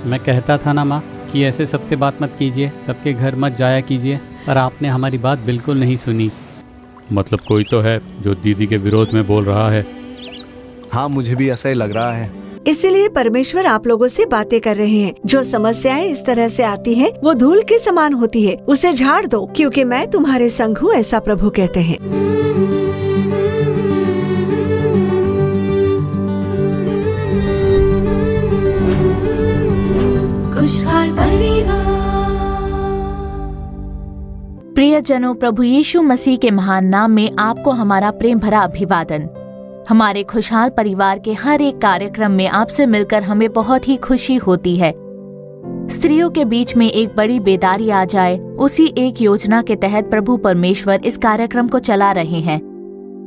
मैं कहता था ना माँ कि ऐसे सबसे बात मत कीजिए, सबके घर मत जाया कीजिए, पर आपने हमारी बात बिल्कुल नहीं सुनी। मतलब कोई तो है जो दीदी के विरोध में बोल रहा है। हाँ, मुझे भी ऐसा ही लग रहा है। इसीलिए परमेश्वर आप लोगों से बातें कर रहे हैं। जो समस्याएं इस तरह से आती हैं, वो धूल के समान होती है, उसे झाड़ दो, क्योंकि मैं तुम्हारे संग हूँ, ऐसा प्रभु कहते हैं। खुशहाल परिवार। प्रियजनों, प्रभु यीशु मसीह के महान नाम में आपको हमारा प्रेम भरा अभिवादन। हमारे खुशहाल परिवार के हर एक कार्यक्रम में आपसे मिलकर हमें बहुत ही खुशी होती है। स्त्रियों के बीच में एक बड़ी बेदारी आ जाए, उसी एक योजना के तहत प्रभु परमेश्वर इस कार्यक्रम को चला रहे हैं।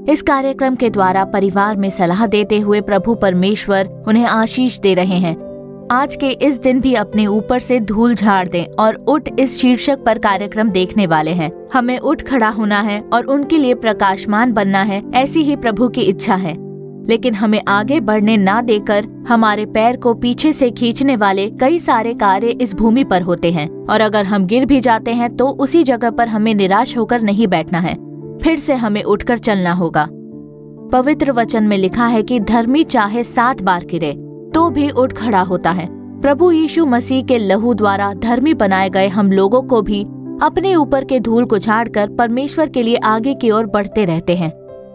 इस कार्यक्रम के द्वारा परिवार में सलाह देते हुए प्रभु परमेश्वर उन्हें आशीष दे रहे हैं। आज के इस दिन भी अपने ऊपर से धूल झाड़ दें और उठ इस शीर्षक पर कार्यक्रम देखने वाले हैं। हमें उठ खड़ा होना है और उनके लिए प्रकाशमान बनना है, ऐसी ही प्रभु की इच्छा है। लेकिन हमें आगे बढ़ने ना देकर हमारे पैर को पीछे से खींचने वाले कई सारे कार्य इस भूमि पर होते हैं, और अगर हम गिर भी जाते हैं तो उसी जगह पर हमें निराश होकर नहीं बैठना है, फिर से हमें उठकर चलना होगा। पवित्र वचन में लिखा है कि धर्मी चाहे 7 बार गिरे तो भी उठ खड़ा होता है। प्रभु यीशु मसीह के लहू द्वारा धर्मी बनाए गए हम लोगों को भी अपने ऊपर के धूल को झाड़कर परमेश्वर के लिए आगे की ओर बढ़ते रहते हैं,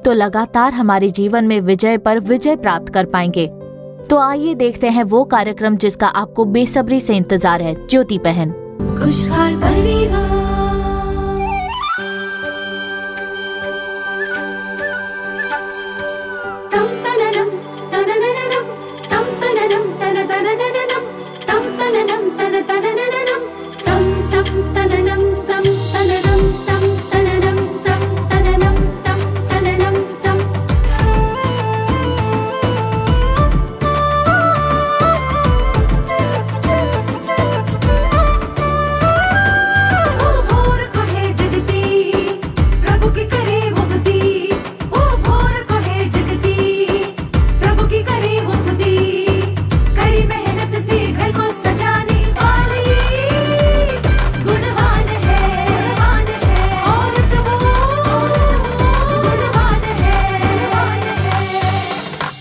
तो लगातार हमारे जीवन में विजय पर विजय प्राप्त कर पाएंगे। तो आइए देखते हैं वो कार्यक्रम जिसका आपको बेसब्री से इंतजार है। ज्योति बहन। खुशहाल परिवार।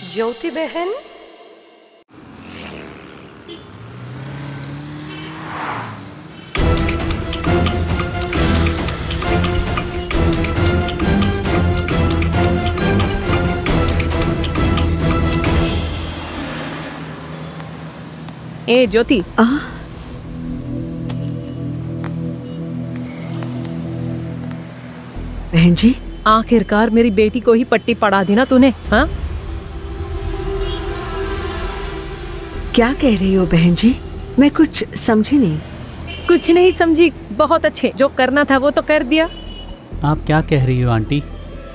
ज्योति बहन, ए ज्योति, बहन जी, आखिरकार मेरी बेटी को ही पट्टी पड़ा दी ना तूने। हाँ, क्या कह रही हो बहन जी? मैं कुछ समझी नहीं। कुछ नहीं समझी? बहुत अच्छे, जो करना था वो तो कर दिया। आप क्या कह रही हो आंटी?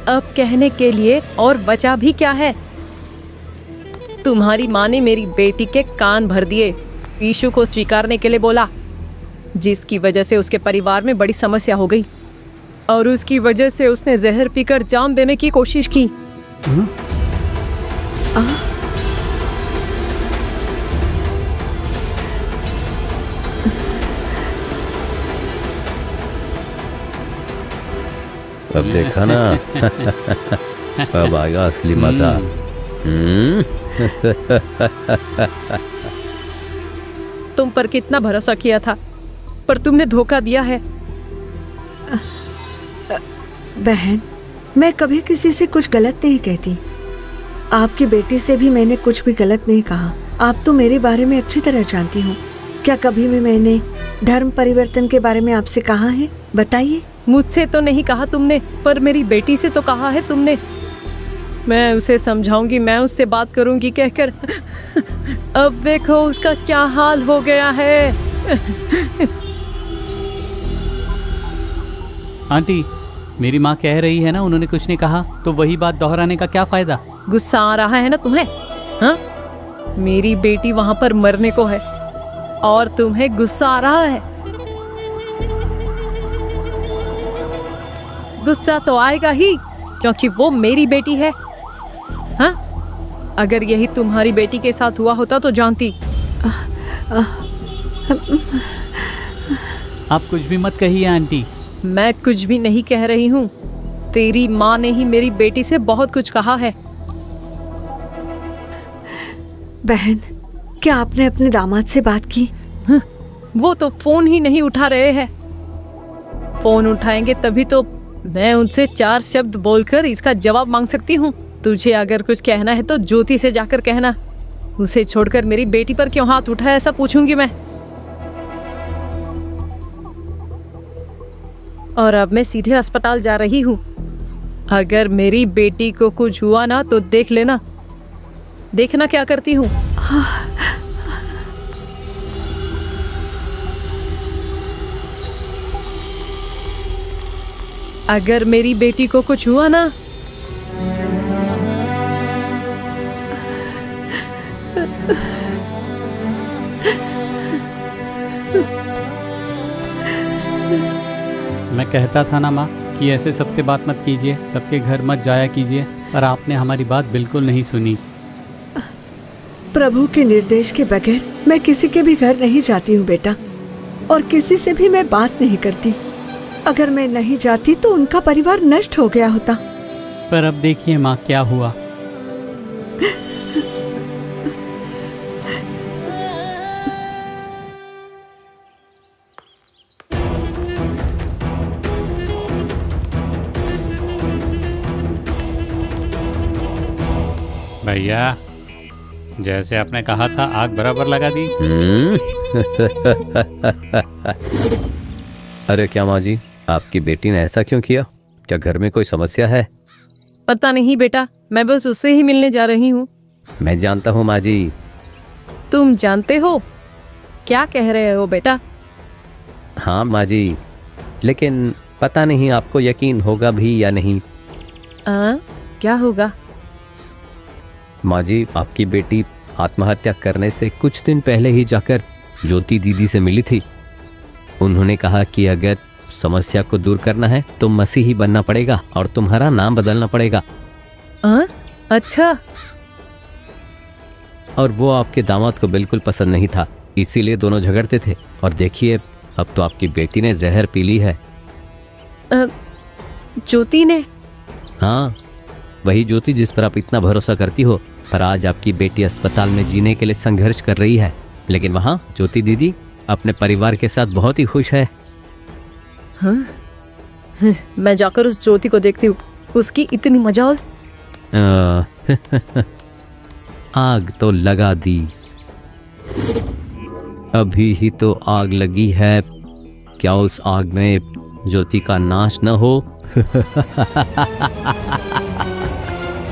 अब कहने के लिए और बचा भी क्या है? तुम्हारी माँ ने मेरी बेटी के कान भर दिए, यीशु को स्वीकारने के लिए बोला, जिसकी वजह से उसके परिवार में बड़ी समस्या हो गई, और उसकी वजह से उसने जहर पीकर जान देने की कोशिश की। अब देखा ना, अब आएगा असली मजा। तुम पर कितना भरोसा किया था, पर तुमने धोखा दिया है। बहन, मैं कभी किसी से कुछ गलत नहीं कहती। आपकी बेटी से भी मैंने कुछ भी गलत नहीं कहा। आप तो मेरे बारे में अच्छी तरह जानती हो। क्या कभी भी मैंने धर्म परिवर्तन के बारे में आपसे कहा है? बताइए। मुझसे तो नहीं कहा तुमने, पर मेरी बेटी से तो कहा है तुमने। मैं उसे समझाऊंगी, मैं उससे बात करूंगी कहकर अब देखो उसका क्या हाल हो गया है। आंटी, मेरी माँ कह रही है ना उन्होंने कुछ नहीं कहा, तो वही बात दोहराने का क्या फायदा? गुस्सा आ रहा है ना तुम्हें? हाँ, मेरी बेटी वहां पर मरने को है और तुम्हें गुस्सा आ रहा है। गुस्सा तो आएगा ही, क्योंकि वो मेरी बेटी है। हाँ, अगर यही तुम्हारी बेटी के साथ हुआ होता तो जानती। आप कुछ भी मत कहिए आंटी। मैं कुछ भी नहीं कह रही हूँ। तेरी माँ ने ही मेरी बेटी से बहुत कुछ कहा है। बहन, क्या आपने अपने दामाद से बात की? वो तो फोन ही नहीं उठा रहे हैं। फोन उठाएंगे तभी तो मैं उनसे 4 शब्द बोलकर इसका जवाब मांग सकती हूँ। तुझे अगर कुछ कहना है तो ज्योति से जाकर कहना। उसे छोड़कर मेरी बेटी पर क्यों हाथ उठाया ऐसा पूछूंगी मैं। और अब मैं सीधे अस्पताल जा रही हूँ। अगर मेरी बेटी को कुछ हुआ ना तो देख लेना। देखना क्या करती हूँ। अगर मेरी बेटी को कुछ हुआ ना मैं कहता था ना माँ कि ऐसे सबसे बात मत कीजिए, सबके घर मत जाया कीजिए, पर आपने हमारी बात बिल्कुल नहीं सुनी। प्रभु के निर्देश के बगैर मैं किसी के भी घर नहीं जाती हूँ बेटा, और किसी से भी मैं बात नहीं करती। अगर मैं नहीं जाती तो उनका परिवार नष्ट हो गया होता। पर अब देखिए माँ क्या हुआ। भैया, जैसे आपने कहा था आग बराबर लगा दी। अरे क्या माँ जी, आपकी बेटी ने ऐसा क्यों किया? क्या घर में कोई समस्या है? पता नहीं बेटा, मैं बस उससे ही मिलने जा रही हूँ। मैं जानता हूँ माँ जी। तुम जानते हो? क्या कह रहे हो बेटा? हाँ माँ जी, लेकिन पता नहीं आपको यकीन होगा भी या नहीं। क्या होगा? माँ जी, आपकी बेटी आत्महत्या करने से कुछ दिन पहले ही जाकर ज्योति दीदी से मिली थी। उन्होंने कहा कि अगर समस्या को दूर करना है तो मसीही बनना पड़ेगा और तुम्हारा नाम बदलना पड़ेगा। अच्छा। और वो आपके दामाद को बिल्कुल पसंद नहीं था, इसीलिए दोनों झगड़ते थे। और देखिए, अब तो आपकी बेटी ने जहर पी ली है। ज्योति ने? हाँ, वही ज्योति जिस पर आप इतना भरोसा करती हो। पर आज आपकी बेटी अस्पताल में जीने के लिए संघर्ष कर रही है, लेकिन वहाँ ज्योति दीदी अपने परिवार के साथ बहुत ही खुश है। हाँ? मैं जाकर उस ज्योति को देखती हूँ। उसकी इतनी मजाल। आग तो लगा दी, अभी ही तो आग लगी है। क्या उस आग में ज्योति का नाश न हो?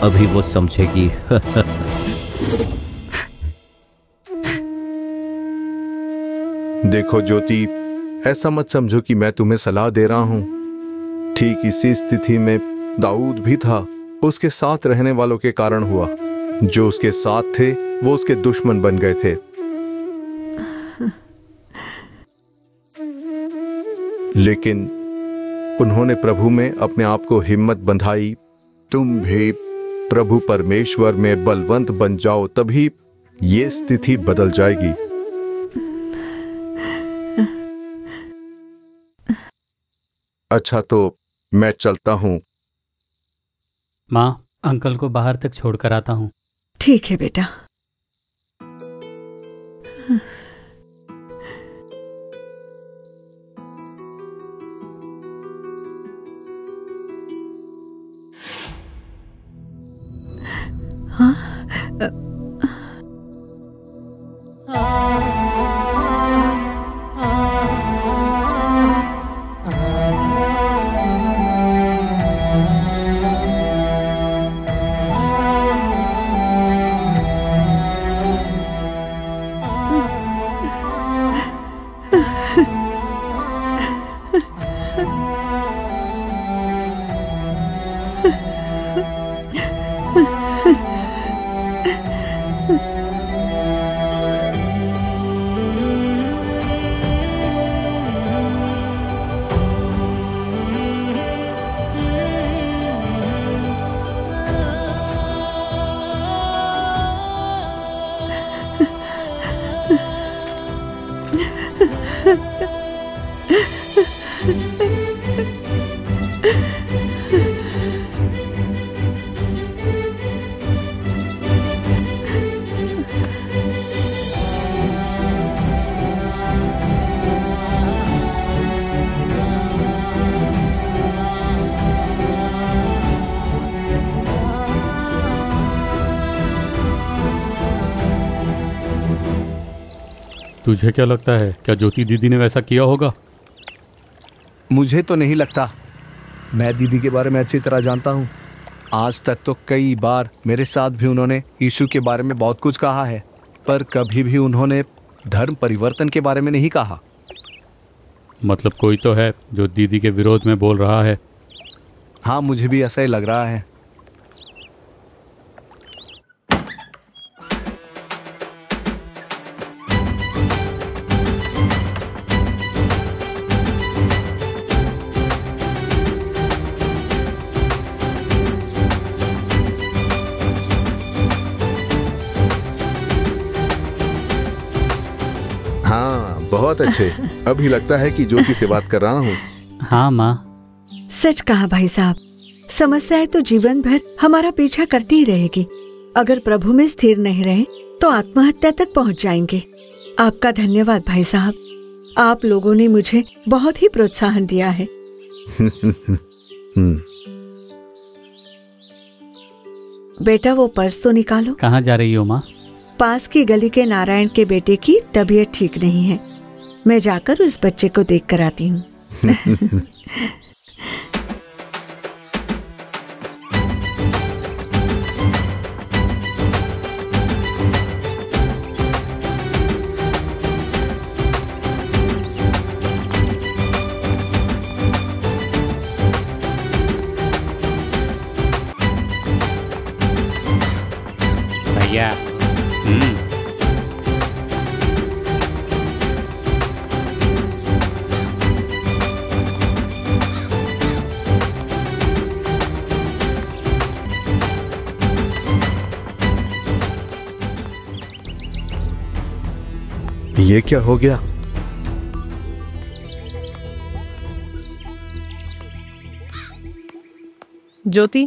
अभी वो समझेगी। देखो ज्योति, ऐसा मत समझो कि मैं तुम्हें सलाह दे रहा हूं। ठीक इसी स्थिति में दाऊद भी था। उसके साथ रहने वालों के कारण हुआ। जो उसके साथ थे वो उसके दुश्मन बन गए थे। लेकिन उन्होंने प्रभु में अपने आप को हिम्मत बंधाई। तुम भी प्रभु परमेश्वर में बलवंत बन जाओ, तभी ये स्थिति बदल जाएगी। अच्छा, तो मैं चलता हूँ। माँ, अंकल को बाहर तक छोड़कर आता हूँ। ठीक है बेटा। तुझे क्या लगता है, क्या ज्योति दीदी ने वैसा किया होगा? मुझे तो नहीं लगता। मैं दीदी के बारे में अच्छी तरह जानता हूँ। आज तक तो कई बार मेरे साथ भी उन्होंने यीशु के बारे में बहुत कुछ कहा है, पर कभी भी उन्होंने धर्म परिवर्तन के बारे में नहीं कहा। मतलब कोई तो है जो दीदी के विरोध में बोल रहा है। हाँ, मुझे भी ऐसा ही लग रहा है। हाँ, बहुत अच्छे। अभी लगता है कि ज्योति से बात कर रहा हूँ। हाँ माँ। सच कहा भाई साहब, समस्याएं तो जीवन भर हमारा पीछा करती ही रहेगी। अगर प्रभु में स्थिर नहीं रहे तो आत्महत्या तक पहुंच जाएंगे। आपका धन्यवाद भाई साहब, आप लोगों ने मुझे बहुत ही प्रोत्साहन दिया है। बेटा वो पर्स तो निकालो। कहाँ जा रही हो माँ? पास की गली के नारायण के बेटे की तबीयत ठीक नहीं है, मैं जाकर उस बच्चे को देख कर आती हूँ। भैया ये क्या हो गया? ज्योति,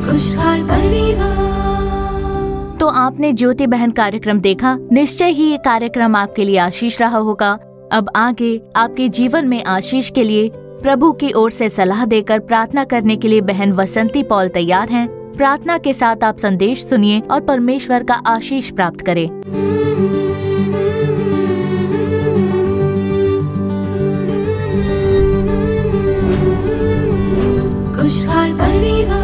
खुशहाल परिवार। तो आपने ज्योति बहन कार्यक्रम देखा। निश्चय ही ये कार्यक्रम आपके लिए आशीष रहा होगा। अब आगे आपके जीवन में आशीष के लिए प्रभु की ओर से सलाह देकर प्रार्थना करने के लिए बहन वसंती पॉल तैयार हैं। प्रार्थना के साथ आप संदेश सुनिए और परमेश्वर का आशीष प्राप्त करें। खुशहाल परिवार।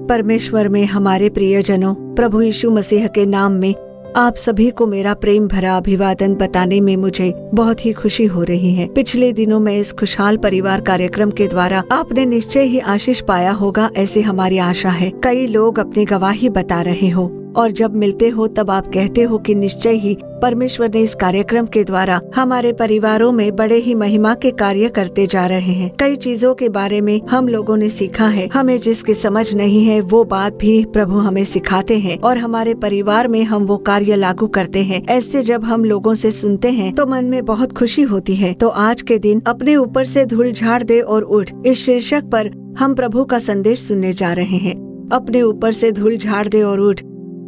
परमेश्वर में हमारे प्रियजनों, प्रभु यीशु मसीह के नाम में आप सभी को मेरा प्रेम भरा अभिवादन बताने में मुझे बहुत ही खुशी हो रही है। पिछले दिनों में इस खुशहाल परिवार कार्यक्रम के द्वारा आपने निश्चय ही आशीष पाया होगा, ऐसी हमारी आशा है। कई लोग अपनी गवाही बता रहे हो और जब मिलते हो तब आप कहते हो कि निश्चय ही परमेश्वर ने इस कार्यक्रम के द्वारा हमारे परिवारों में बड़े ही महिमा के कार्य करते जा रहे हैं। कई चीजों के बारे में हम लोगों ने सीखा है। हमें जिसकी समझ नहीं है वो बात भी प्रभु हमें सिखाते हैं और हमारे परिवार में हम वो कार्य लागू करते हैं। ऐसे जब हम लोगों से सुनते हैं तो मन में बहुत खुशी होती है। तो आज के दिन अपने ऊपर से धूल झाड़ दे और उठ, इस शीर्षक पर हम प्रभु का संदेश सुनने जा रहे हैं। अपने ऊपर से धूल झाड़ दे और उठ।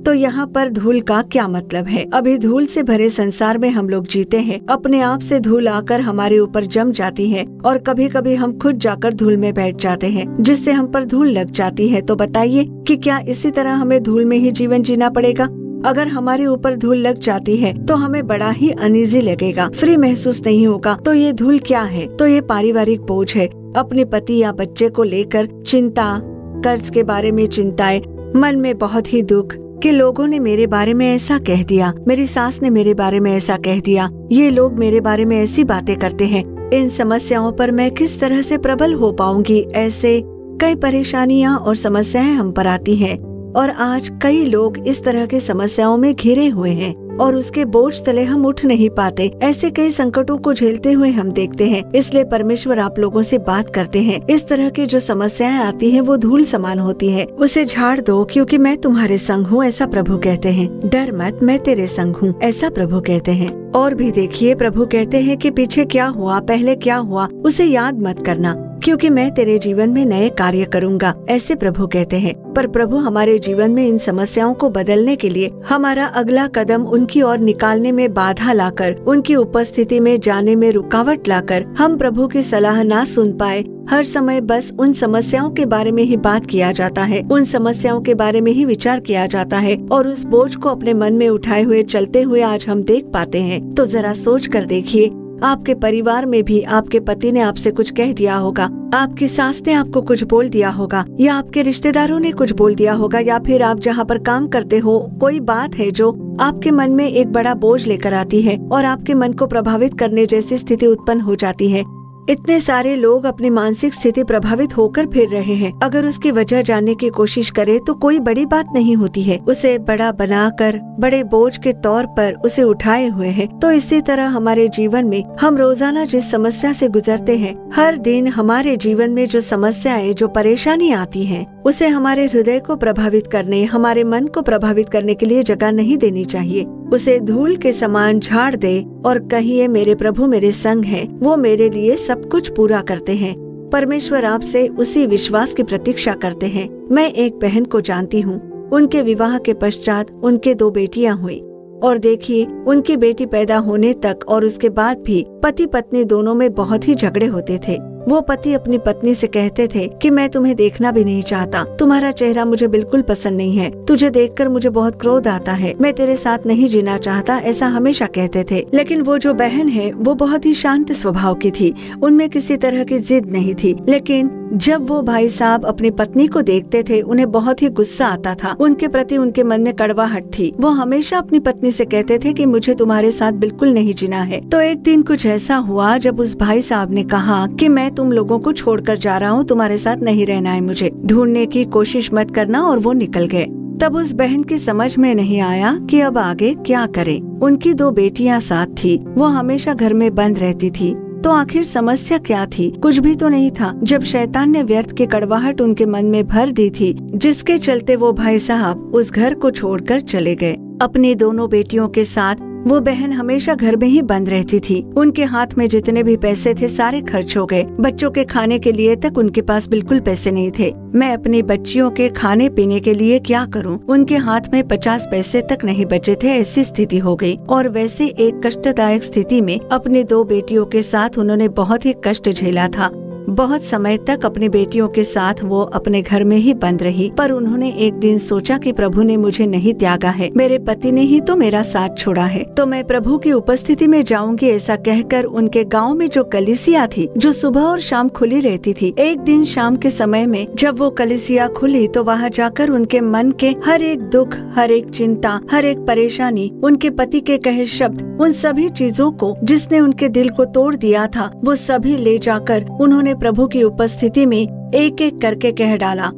तो यहाँ पर धूल का क्या मतलब है? अभी धूल से भरे संसार में हम लोग जीते हैं। अपने आप से धूल आकर हमारे ऊपर जम जाती है और कभी कभी हम खुद जाकर धूल में बैठ जाते हैं, जिससे हम पर धूल लग जाती है। तो बताइए कि क्या इसी तरह हमें धूल में ही जीवन जीना पड़ेगा? अगर हमारे ऊपर धूल लग जाती है तो हमें बड़ा ही अनईजी लगेगा, फ्री महसूस नहीं होगा। तो ये धूल क्या है? तो ये पारिवारिक बोझ है। अपने पति या बच्चे को लेकर चिंता, कर्ज के बारे में चिंताएं, मन में बहुत ही दुख कि लोगों ने मेरे बारे में ऐसा कह दिया, मेरी सास ने मेरे बारे में ऐसा कह दिया, ये लोग मेरे बारे में ऐसी बातें करते हैं। इन समस्याओं पर मैं किस तरह से प्रबल हो पाऊंगी? ऐसे कई परेशानियां और समस्याएं हम पर आती हैं और आज कई लोग इस तरह की समस्याओं में घिरे हुए हैं और उसके बोझ तले हम उठ नहीं पाते। ऐसे कई संकटों को झेलते हुए हम देखते हैं। इसलिए परमेश्वर आप लोगों से बात करते हैं। इस तरह की जो समस्याएं आती हैं वो धूल समान होती है, उसे झाड़ दो क्योंकि मैं तुम्हारे संग हूँ, ऐसा प्रभु कहते हैं। डर मत, मैं तेरे संग हूँ, ऐसा प्रभु कहते हैं। और भी देखिए, प्रभु कहते हैं कि पीछे क्या हुआ, पहले क्या हुआ, उसे याद मत करना क्योंकि मैं तेरे जीवन में नए कार्य करूँगा, ऐसे प्रभु कहते हैं। पर प्रभु हमारे जीवन में इन समस्याओं को बदलने के लिए हमारा अगला कदम उनकी ओर निकालने में बाधा लाकर, उनकी उपस्थिति में जाने में रुकावट लाकर हम प्रभु की सलाह ना सुन पाए। हर समय बस उन समस्याओं के बारे में ही बात किया जाता है, उन समस्याओं के बारे में ही विचार किया जाता है और उस बोझ को अपने मन में उठाए हुए चलते हुए आज हम देख पाते हैं। तो जरा सोच कर देखिए, आपके परिवार में भी आपके पति ने आपसे कुछ कह दिया होगा, आपकी सास ने आपको कुछ बोल दिया होगा, या आपके रिश्तेदारों ने कुछ बोल दिया होगा, या फिर आप जहाँ पर काम करते हो कोई बात है जो आपके मन में एक बड़ा बोझ लेकर आती है और आपके मन को प्रभावित करने जैसी स्थिति उत्पन्न हो जाती है। इतने सारे लोग अपनी मानसिक स्थिति प्रभावित होकर फिर रहे हैं। अगर उसकी वजह जानने की कोशिश करे तो कोई बड़ी बात नहीं होती है, उसे बड़ा बनाकर बड़े बोझ के तौर पर उसे उठाए हुए हैं। तो इसी तरह हमारे जीवन में हम रोजाना जिस समस्या से गुजरते हैं, हर दिन हमारे जीवन में जो समस्याएं, जो परेशानी आती है, उसे हमारे हृदय को प्रभावित करने, हमारे मन को प्रभावित करने के लिए जगह नहीं देनी चाहिए। उसे धूल के समान झाड़ दे और कहिए, मेरे प्रभु मेरे संग हैं, वो मेरे लिए सब कुछ पूरा करते हैं। परमेश्वर आपसे उसी विश्वास की प्रतीक्षा करते हैं। मैं एक बहन को जानती हूँ, उनके विवाह के पश्चात उनके 2 बेटियां हुई और देखिए, उनकी बेटी पैदा होने तक और उसके बाद भी पति पत्नी दोनों में बहुत ही झगड़े होते थे। वो पति अपनी पत्नी से कहते थे कि मैं तुम्हें देखना भी नहीं चाहता, तुम्हारा चेहरा मुझे बिल्कुल पसंद नहीं है, तुझे देखकर मुझे बहुत क्रोध आता है, मैं तेरे साथ नहीं जीना चाहता, ऐसा हमेशा कहते थे। लेकिन वो जो बहन है वो बहुत ही शांत स्वभाव की थी, उनमें किसी तरह की जिद नहीं थी। लेकिन जब वो भाई साहब अपनी पत्नी को देखते थे, उन्हें बहुत ही गुस्सा आता था, उनके प्रति उनके मन में कड़वाहट थी। वो हमेशा अपनी पत्नी से कहते थे कि मुझे तुम्हारे साथ बिल्कुल नहीं जीना है। तो एक दिन कुछ ऐसा हुआ जब उस भाई साहब ने कहा कि मैं तुम लोगों को छोड़कर जा रहा हूँ, तुम्हारे साथ नहीं रहना है, मुझे ढूंढने की कोशिश मत करना, और वो निकल गए। तब उस बहन की समझ में नहीं आया कि अब आगे क्या करे। उनकी 2 बेटियां साथ थी, वो हमेशा घर में बंद रहती थी। तो आखिर समस्या क्या थी? कुछ भी तो नहीं था, जब शैतान ने व्यर्थ की कड़वाहट उनके मन में भर दी थी, जिसके चलते वो भाई साहब उस घर को छोड़कर चले गए। अपनी दोनों बेटियों के साथ वो बहन हमेशा घर में ही बंद रहती थी। उनके हाथ में जितने भी पैसे थे सारे खर्च हो गए। बच्चों के खाने के लिए तक उनके पास बिल्कुल पैसे नहीं थे। मैं अपनी बच्चियों के खाने पीने के लिए क्या करूं? उनके हाथ में 50 पैसे तक नहीं बचे थे, ऐसी स्थिति हो गई। और वैसे एक कष्टदायक स्थिति में अपनी 2 बेटियों के साथ उन्होंने बहुत ही कष्ट झेला था। बहुत समय तक अपनी बेटियों के साथ वो अपने घर में ही बंद रही। पर उन्होंने एक दिन सोचा कि प्रभु ने मुझे नहीं त्यागा है, मेरे पति ने ही तो मेरा साथ छोड़ा है, तो मैं प्रभु की उपस्थिति में जाऊंगी। ऐसा कहकर उनके गांव में जो कलीसिया थी, जो सुबह और शाम खुली रहती थी, एक दिन शाम के समय में जब वो कलीसिया खुली तो वहाँ जाकर उनके मन के हर एक दुख, हर एक चिंता, हर एक परेशानी, उनके पति के कहे शब्द, उन सभी चीजों को जिसने उनके दिल को तोड़ दिया था, वो सभी ले जाकर उन्होंने प्रभु की उपस्थिति में एक एक करके कह डाला।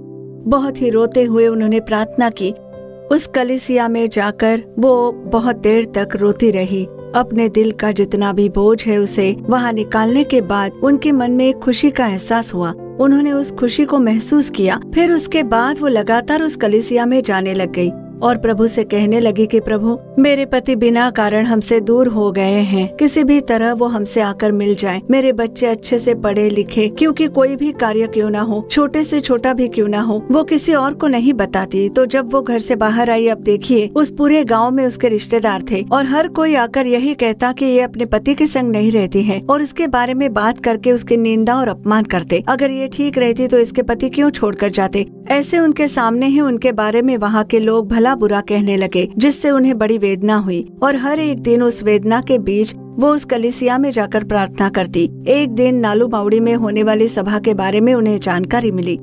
बहुत ही रोते हुए उन्होंने प्रार्थना की। उस कलीसिया में जाकर वो बहुत देर तक रोती रही। अपने दिल का जितना भी बोझ है उसे वहाँ निकालने के बाद उनके मन में एक खुशी का एहसास हुआ। उन्होंने उस खुशी को महसूस किया। फिर उसके बाद वो लगातार उस कलीसिया में जाने लग गई और प्रभु से कहने लगी कि प्रभु, मेरे पति बिना कारण हमसे दूर हो गए हैं, किसी भी तरह वो हमसे आकर मिल जाएं। मेरे बच्चे अच्छे से पढ़े लिखे, क्योंकि कोई भी कार्य क्यों ना हो, छोटे से छोटा भी क्यों ना हो, वो किसी और को नहीं बताती। तो जब वो घर से बाहर आई, अब देखिए उस पूरे गांव में उसके रिश्तेदार थे और हर कोई आकर यही कहता कि ये अपने पति के संग नहीं रहती है और इसके बारे में बात करके उसकी निंदा और अपमान करते। अगर ये ठीक रहती तो इसके पति क्यों छोड़कर जाते? ऐसे उनके सामने ही उनके बारे में वहाँ के लोग भला बुरा कहने लगे, जिससे उन्हें बड़ी वेदना हुई। और हर एक दिन उस वेदना के बीच वो उस कलीसिया में जाकर प्रार्थना करती। एक दिन नालू बावड़ी में होने वाली सभा के बारे में उन्हें जानकारी मिली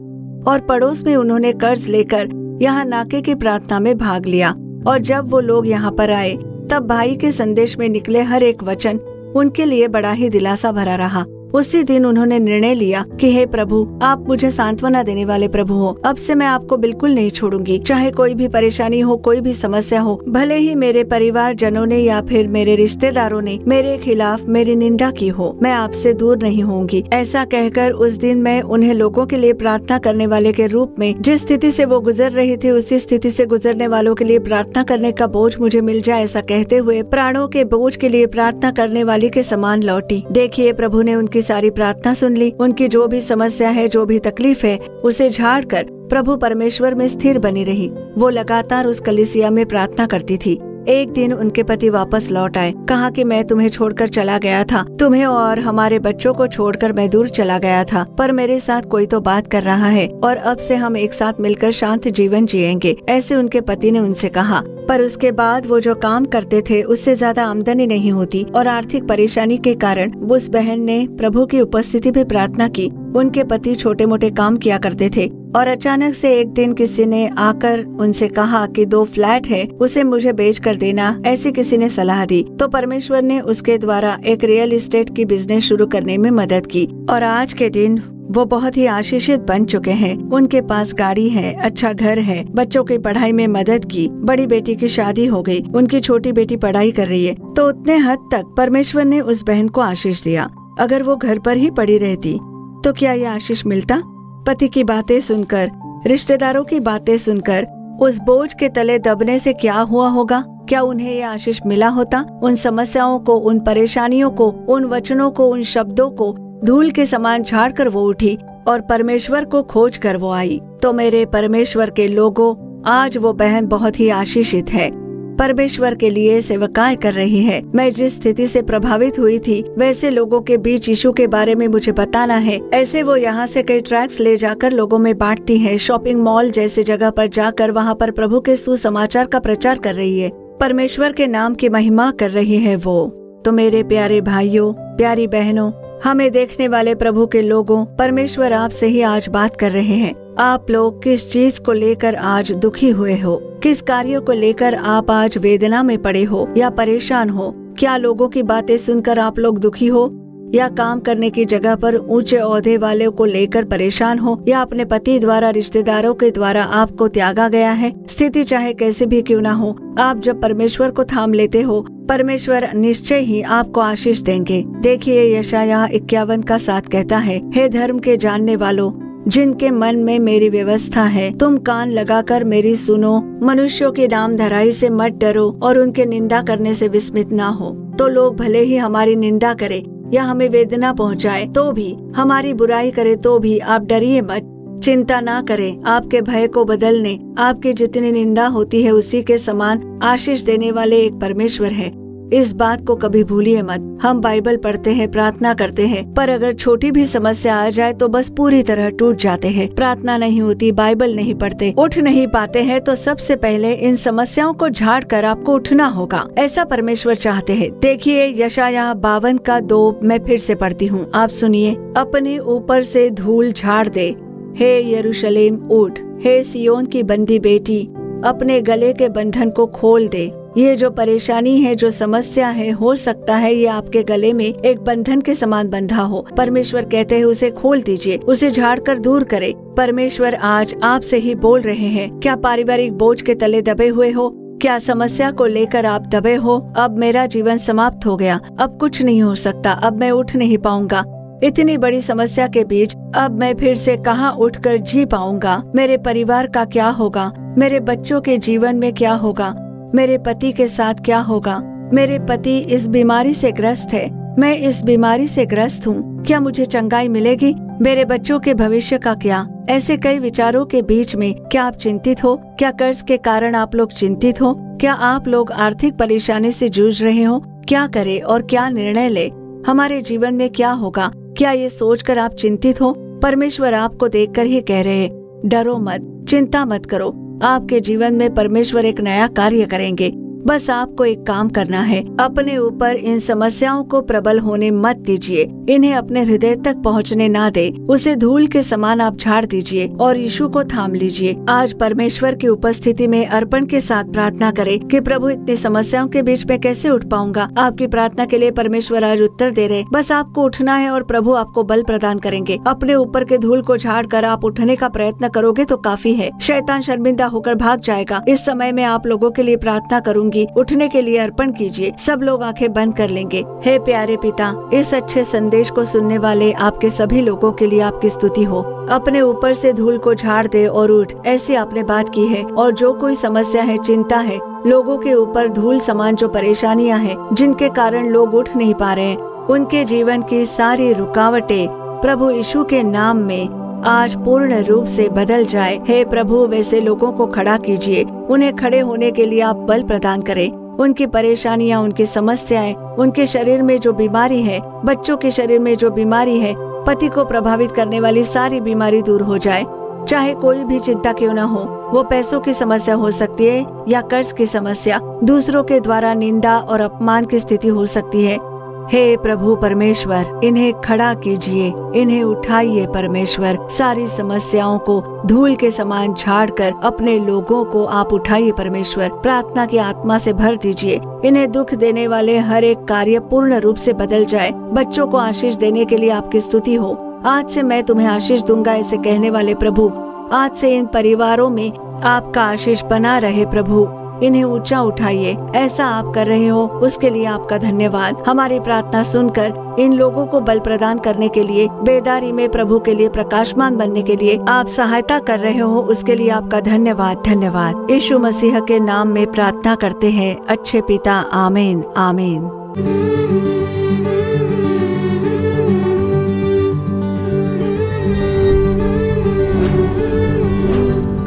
और पड़ोस में उन्होंने कर्ज लेकर यहाँ नाके की प्रार्थना में भाग लिया। और जब वो लोग यहाँ पर आए तब भाई के संदेश में निकले हर एक वचन उनके लिए बड़ा ही दिलासा भरा रहा। उसी दिन उन्होंने निर्णय लिया कि हे प्रभु, आप मुझे सांत्वना देने वाले प्रभु हो, अब से मैं आपको बिल्कुल नहीं छोड़ूंगी। चाहे कोई भी परेशानी हो, कोई भी समस्या हो, भले ही मेरे परिवार जनों ने या फिर मेरे रिश्तेदारों ने मेरे खिलाफ मेरी निंदा की हो, मैं आपसे दूर नहीं होंगी। ऐसा कहकर उस दिन मैं उन्हें लोगों के लिए प्रार्थना करने वाले के रूप में, जिस स्थिति से वो गुजर रहे थे उसी स्थिति से गुजरने वालों के लिए प्रार्थना करने का बोझ मुझे मिल जाए, ऐसा कहते हुए प्राणों के बोझ के लिए प्रार्थना करने वाली के समान लौटी। देखिए, प्रभु ने उनकी सारी प्रार्थना सुन ली। उनकी जो भी समस्या है, जो भी तकलीफ है, उसे झाड़ कर प्रभु परमेश्वर में स्थिर बनी रही। वो लगातार उस कलीसिया में प्रार्थना करती थी। एक दिन उनके पति वापस लौट आए। कहा कि मैं तुम्हें छोड़कर चला गया था, तुम्हें और हमारे बच्चों को छोड़कर मैं दूर चला गया था, पर मेरे साथ कोई तो बात कर रहा है और अब से हम एक साथ मिलकर शांत जीवन जिएंगे, ऐसे उनके पति ने उनसे कहा। पर उसके बाद वो जो काम करते थे उससे ज्यादा आमदनी नहीं होती और आर्थिक परेशानी के कारण उस बहन ने प्रभु की उपस्थिति में प्रार्थना की। उनके पति छोटे मोटे काम किया करते थे और अचानक से एक दिन किसी ने आकर उनसे कहा कि 2 फ्लैट है, उसे मुझे बेच कर देना, ऐसी किसी ने सलाह दी। तो परमेश्वर ने उसके द्वारा एक रियल एस्टेट की बिजनेस शुरू करने में मदद की और आज के दिन वो बहुत ही आशीषित बन चुके हैं। उनके पास गाड़ी है, अच्छा घर है, बच्चों की पढ़ाई में मदद की, बड़ी बेटी की शादी हो गई, उनकी छोटी बेटी पढ़ाई कर रही है। तो उतने हद तक परमेश्वर ने उस बहन को आशीष दिया। अगर वो घर पर ही पड़ी रहती तो क्या ये आशीष मिलता? पति की बातें सुनकर, रिश्तेदारों की बातें सुनकर उस बोझ के तले दबने से क्या हुआ होगा? क्या उन्हें ये आशीष मिला होता? उन समस्याओं को, उन परेशानियों को, उन वचनों को, उन शब्दों को धूल के समान झाड़ कर वो उठी और परमेश्वर को खोज कर वो आई। तो मेरे परमेश्वर के लोगों, आज वो बहन बहुत ही आशीषित है, परमेश्वर के लिए सेवकाई कर रही है। मैं जिस स्थिति से प्रभावित हुई थी वैसे लोगों के बीच यीशु के बारे में मुझे बताना है। ऐसे वो यहाँ से कई ट्रैक्ट्स ले जाकर लोगों में बांटती है। शॉपिंग मॉल जैसे जगह पर जाकर वहाँ पर प्रभु के सुसमाचार का प्रचार कर रही है, परमेश्वर के नाम की महिमा कर रही है वो। तो मेरे प्यारे भाइयों, प्यारी बहनों, हमें देखने वाले प्रभु के लोगों, परमेश्वर आपसे ही आज बात कर रहे हैं। आप लोग किस चीज को लेकर आज दुखी हुए हो? किस कार्यों को लेकर आप आज वेदना में पड़े हो या परेशान हो? क्या लोगों की बातें सुनकर आप लोग दुखी हो या काम करने की जगह पर ऊंचे ओहदे वाले को लेकर परेशान हो या अपने पति द्वारा, रिश्तेदारों के द्वारा आपको त्यागा गया है? स्थिति चाहे कैसे भी क्यों ना हो, आप जब परमेश्वर को थाम लेते हो, परमेश्वर निश्चय ही आपको आशीष देंगे। देखिए यशायाह 51:7 कहता है, हे धर्म के जानने वालों, जिनके मन में मेरी व्यवस्था है, तुम कान लगाकर मेरी सुनो। मनुष्यों की नाम धराई से मत डरो और उनके निंदा करने से विस्मित ना हो। तो लोग भले ही हमारी निंदा करे या हमें वेदना पहुंचाए तो भी, हमारी बुराई करे तो भी, आप डरिए मत, चिंता ना करें। आपके भय को बदलने, आपकी जितनी निंदा होती है उसी के समान आशीष देने वाले एक परमेश्वर है। इस बात को कभी भूलिए मत। हम बाइबल पढ़ते हैं, प्रार्थना करते हैं, पर अगर छोटी भी समस्या आ जाए तो बस पूरी तरह टूट जाते हैं। प्रार्थना नहीं होती, बाइबल नहीं पढ़ते, उठ नहीं पाते हैं, तो सबसे पहले इन समस्याओं को झाड़ कर आपको उठना होगा। ऐसा परमेश्वर चाहते हैं। देखिए यशायाह 52:2 मैं फिर से पढ़ती हूँ, आप सुनिए। अपने ऊपर से धूल झाड़ दे, हे यरूशलेम उठ, हे सियोन की बंदी बेटी, अपने गले के बंधन को खोल दे। ये जो परेशानी है, जो समस्या है, हो सकता है ये आपके गले में एक बंधन के समान बंधा हो। परमेश्वर कहते हैं उसे खोल दीजिए, उसे झाड़ कर दूर करे। परमेश्वर आज आपसे ही बोल रहे हैं। क्या पारिवारिक बोझ के तले दबे हुए हो? क्या समस्या को लेकर आप दबे हो? अब मेरा जीवन समाप्त हो गया, अब कुछ नहीं हो सकता, अब मैं उठ नहीं पाऊंगा। इतनी बड़ी समस्या के बीच अब मैं फिर से कहाँ उठकर जी पाऊंगा? मेरे परिवार का क्या होगा? मेरे बच्चों के जीवन में क्या होगा? मेरे पति के साथ क्या होगा? मेरे पति इस बीमारी से ग्रस्त है, मैं इस बीमारी से ग्रस्त हूँ, क्या मुझे चंगाई मिलेगी? मेरे बच्चों के भविष्य का क्या? ऐसे कई विचारों के बीच में क्या आप चिंतित हो? क्या कर्ज के कारण आप लोग चिंतित हो? क्या आप लोग आर्थिक परेशानी से जूझ रहे हो? क्या करे और क्या निर्णय ले? हमारे जीवन में क्या होगा? क्या ये सोचकर आप चिंतित हो? परमेश्वर आपको देखकर ही कह रहे हैं, डरो मत, चिंता मत करो, आपके जीवन में परमेश्वर एक नया कार्य करेंगे। बस आपको एक काम करना है, अपने ऊपर इन समस्याओं को प्रबल होने मत दीजिए, इन्हें अपने हृदय तक पहुंचने ना दे, उसे धूल के समान आप झाड़ दीजिए और यीशु को थाम लीजिए। आज परमेश्वर की उपस्थिति में अर्पण के साथ प्रार्थना करें कि प्रभु इतनी समस्याओं के बीच में कैसे उठ पाऊंगा। आपकी प्रार्थना के लिए परमेश्वर आज उत्तर दे रहे, बस आपको उठना है और प्रभु आपको बल प्रदान करेंगे। अपने ऊपर के धूल को झाड़ कर आप उठने का प्रयत्न करोगे तो काफी है, शैतान शर्मिंदा होकर भाग जाएगा। इस समय में आप लोगों के लिए प्रार्थना करूंगी, उठने के लिए अर्पण कीजिए। सब लोग आंखें बंद कर लेंगे। हे प्यारे पिता, इस अच्छे संदेश को सुनने वाले आपके सभी लोगों के लिए आपकी स्तुति हो। अपने ऊपर से धूल को झाड़ दे और उठ, ऐसी आपने बात की है। और जो कोई समस्या है, चिंता है, लोगों के ऊपर धूल समान जो परेशानियां हैं, जिनके कारण लोग उठ नहीं पा रहे हैं, उनके जीवन की सारी रुकावटें प्रभु यीशु के नाम में आज पूर्ण रूप से बदल जाए। हे प्रभु, वैसे लोगों को खड़ा कीजिए, उन्हें खड़े होने के लिए आप बल प्रदान करें। उनकी परेशानियां, उनकी समस्याएं, उनके शरीर में जो बीमारी है, बच्चों के शरीर में जो बीमारी है, पति को प्रभावित करने वाली सारी बीमारी दूर हो जाए। चाहे कोई भी चिंता क्यों न हो, वो पैसों की समस्या हो सकती है या कर्ज की समस्या, दूसरों के द्वारा निंदा और अपमान की स्थिति हो सकती है। हे प्रभु परमेश्वर, इन्हें खड़ा कीजिए, इन्हें उठाइए परमेश्वर। सारी समस्याओं को धूल के समान झाड़कर अपने लोगों को आप उठाइए परमेश्वर। प्रार्थना की आत्मा से भर दीजिए। इन्हें दुख देने वाले हर एक कार्य पूर्ण रूप से बदल जाए। बच्चों को आशीष देने के लिए आपकी स्तुति हो। आज से मैं तुम्हें आशीष दूंगा, ऐसे कहने वाले प्रभु, आज से इन परिवारों में आपका आशीष बना रहे प्रभु। इन्हें ऊंचा उठाइए, ऐसा आप कर रहे हो, उसके लिए आपका धन्यवाद। हमारी प्रार्थना सुनकर इन लोगों को बल प्रदान करने के लिए, बेदारी में प्रभु के लिए प्रकाशमान बनने के लिए आप सहायता कर रहे हो, उसके लिए आपका धन्यवाद। धन्यवाद। यीशु मसीह के नाम में प्रार्थना करते हैं अच्छे पिता, आमीन आमीन।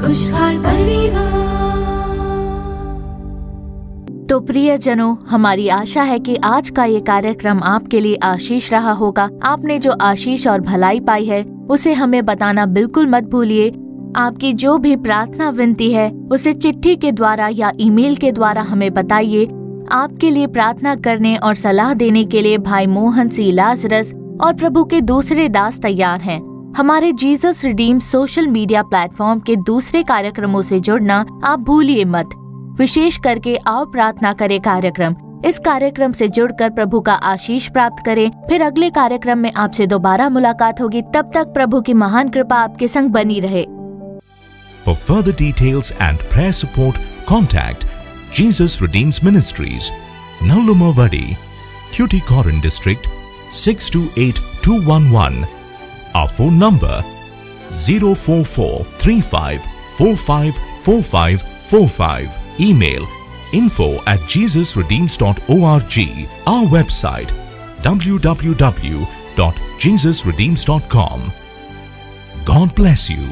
खुशहाल परिवार। तो प्रियजनों, हमारी आशा है कि आज का ये कार्यक्रम आपके लिए आशीष रहा होगा। आपने जो आशीष और भलाई पाई है उसे हमें बताना बिल्कुल मत भूलिए। आपकी जो भी प्रार्थना विनती है उसे चिट्ठी के द्वारा या ईमेल के द्वारा हमें बताइए। आपके लिए प्रार्थना करने और सलाह देने के लिए भाई मोहन सी लाजरस और प्रभु के दूसरे दास तैयार हैं। हमारे Jesus redeem social media platform के दूसरे कार्यक्रमों से जुड़ना आप भूलिए मत, विशेष करके आओ प्रार्थना करें कार्यक्रम। इस कार्यक्रम से जुड़कर प्रभु का आशीष प्राप्त करें। फिर अगले कार्यक्रम में आपसे दोबारा मुलाकात होगी। तब तक प्रभु की महान कृपा आपके संग बनी रहे। For further details and prayer support, contact Jesus Redeems Ministries, Nallumavadi, Tuticorin District, 628211. Our phone number 04435454545. Email info@jesusredeems.org. Our website www.jesusredeems.com. God bless you.